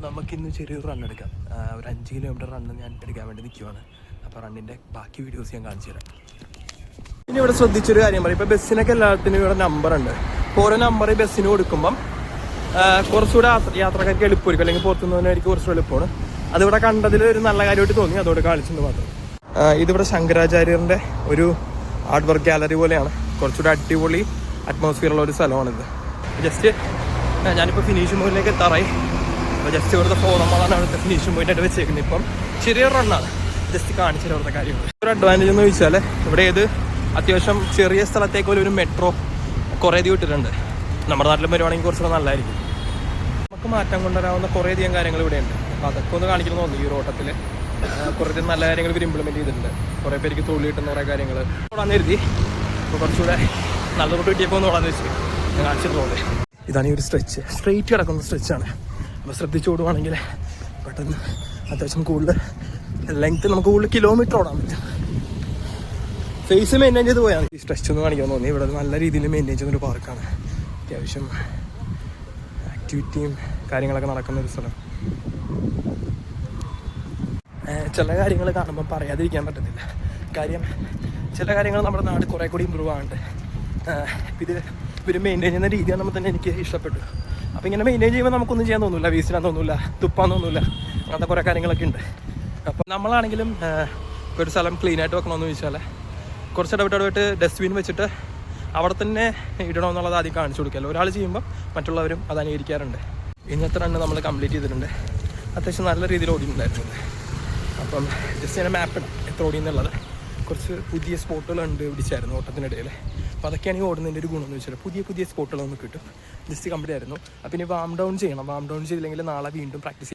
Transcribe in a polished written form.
നമുക്കിന്ന് ചെറിയൊരു റൺ എടുക്കാം. ഒരു 5 കിലോമീറ്റർ റണ്ണ് ഞാൻ എടുക്കാൻ വേണ്ടി നിൽക്കുവാണ്. അപ്പോൾ റണ്ണിൻ്റെ ബാക്കി വീഡിയോസ് ഞാൻ കാണിച്ചു തരാം. ഇനി ഇവിടെ ശ്രദ്ധിച്ചൊരു കാര്യം പറയും, ഇപ്പോൾ ബസ്സിനൊക്കെ എല്ലാത്തിനും ഇവിടെ നമ്പറുണ്ട്. ഇപ്പോൾ ഓരോ നമ്പർ ഈ ബസ്സിന് കൊടുക്കുമ്പം കുറച്ചുകൂടെ യാത്രക്കാർക്ക് എളുപ്പമായിരിക്കും, അല്ലെങ്കിൽ പുറത്തുനിന്നവനായിരിക്കും കുറച്ചുകൂടെ എളുപ്പമാണ്. അതിവിടെ കണ്ടതിൽ ഒരു നല്ല കാര്യമായിട്ട് തോന്നി, അതോടെ കാണിച്ചിട്ടുണ്ട് മാത്രം. ഇതിവിടെ ശങ്കരാചാര്യൻ്റെ ഒരു ആർട്ട് വർക്ക് ഗാലറി പോലെയാണ്. കുറച്ചുകൂടെ അടിപൊളി അറ്റ്മോസ്ഫിയറുള്ള ഒരു സ്ഥലമാണിത്. ജസ്റ്റ് ഞാനിപ്പോൾ ഫിനിഷിംഗ് പോയിന്റിലേക്ക് എത്താറായി. അപ്പോൾ ജസ്റ്റ് ഇവിടുത്തെ ഫോറമാണ് അവിടുത്തെ ഫിനിഷിംഗ് പോയിന്റായിട്ട് വെച്ചേക്കുന്നത്. ഇപ്പം ചെറിയൊരു റണ്ണാണ്, ജസ്റ്റ് കാണിച്ചിട്ട് അവിടുത്തെ കാര്യങ്ങൾ. ഒരു അഡ്വാൻറ്റേജ് എന്ന് ചോദിച്ചാൽ ഇവിടെ ഏത് അത്യാവശ്യം ചെറിയ സ്ഥലത്തേക്ക് ഒരു മെട്രോ കുറേ അധികം ഇട്ടിട്ടുണ്ട്. നമ്മുടെ നാട്ടിലും വരുവാണെങ്കിൽ കുറച്ചുകൂടെ നല്ലതായിരിക്കും. നമുക്ക് മാറ്റം കൊണ്ടുവരാവുന്ന കുറേയധികം കാര്യങ്ങൾ ഇവിടെയുണ്ട്. അപ്പോൾ അതൊക്കെ ഒന്ന് കാണിക്കണം തോന്നുന്നു. ഈ റോട്ടത്തിൽ കുറേ നല്ല കാര്യങ്ങൾ ഇവർ ഇംപ്ലിമെൻറ്റ് ചെയ്തിട്ടുണ്ട്. കുറേ പേർക്ക് തൊഴിൽ കിട്ടുന്ന കുറേ കാര്യങ്ങൾ ഓടാന്ന് കരുതി. അപ്പോൾ കുറച്ചുകൂടെ നല്ല റോട്ട് കിട്ടിയപ്പോൾ ഒന്ന് ഓടാന്ന് വെച്ച് ഞാൻ കാണിച്ചിട്ടുള്ളത്. ഇതാണ് ഈ ഒരു സ്ട്രെച്ച്, സ്ട്രെയിറ്റ് കിടക്കുന്ന സ്ട്രെച്ചാണ്. അപ്പോൾ ശ്രദ്ധിച്ച് ഓടുവാണെങ്കിൽ പെട്ടെന്ന് അത്യാവശ്യം കൂടുതൽ ലെങ്ത്ത് നമുക്ക് കൂടുതൽ കിലോമീറ്റർ ഓടാൻ പറ്റും. ഫേസ് മെയിൻറ്റെയിൻ ചെയ്ത് പോയാൽ ഈ സ്ട്രെച്ച് ഒന്ന് കാണിക്കാൻ തോന്നി. ഇവിടെ നല്ല രീതിയിൽ മെയിൻറ്റെയിൻ ചെയ്യുന്നൊരു പാർക്കാണ്. അത്യാവശ്യം ആക്ടിവിറ്റിയും കാര്യങ്ങളൊക്കെ നടക്കുന്ന ഒരു സ്ഥലം. ചില കാര്യങ്ങൾ കാണുമ്പോൾ പറയാതിരിക്കാൻ പറ്റത്തില്ല. കാര്യം ചില കാര്യങ്ങൾ നമ്മുടെ നാട് കുറേ കൂടി ഇമ്പ്രൂവ് ആകുന്നുണ്ട്. ഇവർ മെയിൻറ്റെയിൻ ചെയ്യുന്ന രീതിയാണ് നമ്മൾ തന്നെ എനിക്ക് ഇഷ്ടപ്പെട്ടു. അപ്പോൾ ഇങ്ങനെ മെയിൻറ്റെയിൻ ചെയ്യുമ്പോൾ നമുക്കൊന്നും ചെയ്യാൻ തോന്നില്ല, വേസ്റ്റിനാൻ തോന്നില്ല, തുപ്പാൻ തോന്നില്ല, അങ്ങനത്തെ കുറേ കാര്യങ്ങളൊക്കെ ഉണ്ട്. അപ്പോൾ നമ്മളാണെങ്കിലും ഒരു സ്ഥലം ക്ലീനായിട്ട് വെക്കണമെന്ന് ചോദിച്ചാൽ കുറച്ച് ഇടവിട്ട് ഡസ്റ്റ്ബിൻ വെച്ചിട്ട് അവിടെ തന്നെ ഇടണമെന്നുള്ളത് ആദ്യം കാണിച്ചു കൊടുക്കില്ല. ഒരാൾ ചെയ്യുമ്പോൾ മറ്റുള്ളവരും അത് അനുകരിക്കാറുണ്ട്. ഇന്നത്തെ റണ്ണ് നമ്മൾ കംപ്ലീറ്റ് ചെയ്തിട്ടുണ്ട്. അത്യാവശ്യം നല്ല രീതിയിൽ ഓടിയിട്ടുണ്ടായിരുന്നത്. അപ്പം ജസ്റ്റ് ഞാൻ മാപ്പ് ഇടാം എത്ര ഓടിയെന്നുള്ളത്. കുറച്ച് പുതിയ സ്പോട്ടുകളുണ്ട് പിടിച്ചായിരുന്നു ഓട്ടത്തിനിടയിൽ. അപ്പോൾ അതൊക്കെയാണ് ഈ ഓടുന്നതിൻ്റെ ഒരു ഗുണമെന്ന് വെച്ചാൽ പുതിയ സ്പോട്ടുകൾ നമുക്ക് കിട്ടും. ജസ്റ്റ് കംപ്ലീറ്റ് ആയിരുന്നു. അപ്പോൾ ഇനി വാം ഡൗൺ ചെയ്യണം. വാം ഡൗൺ ചെയ്തില്ലെങ്കിൽ നാളെ വീണ്ടും പ്രാക്ടീസ്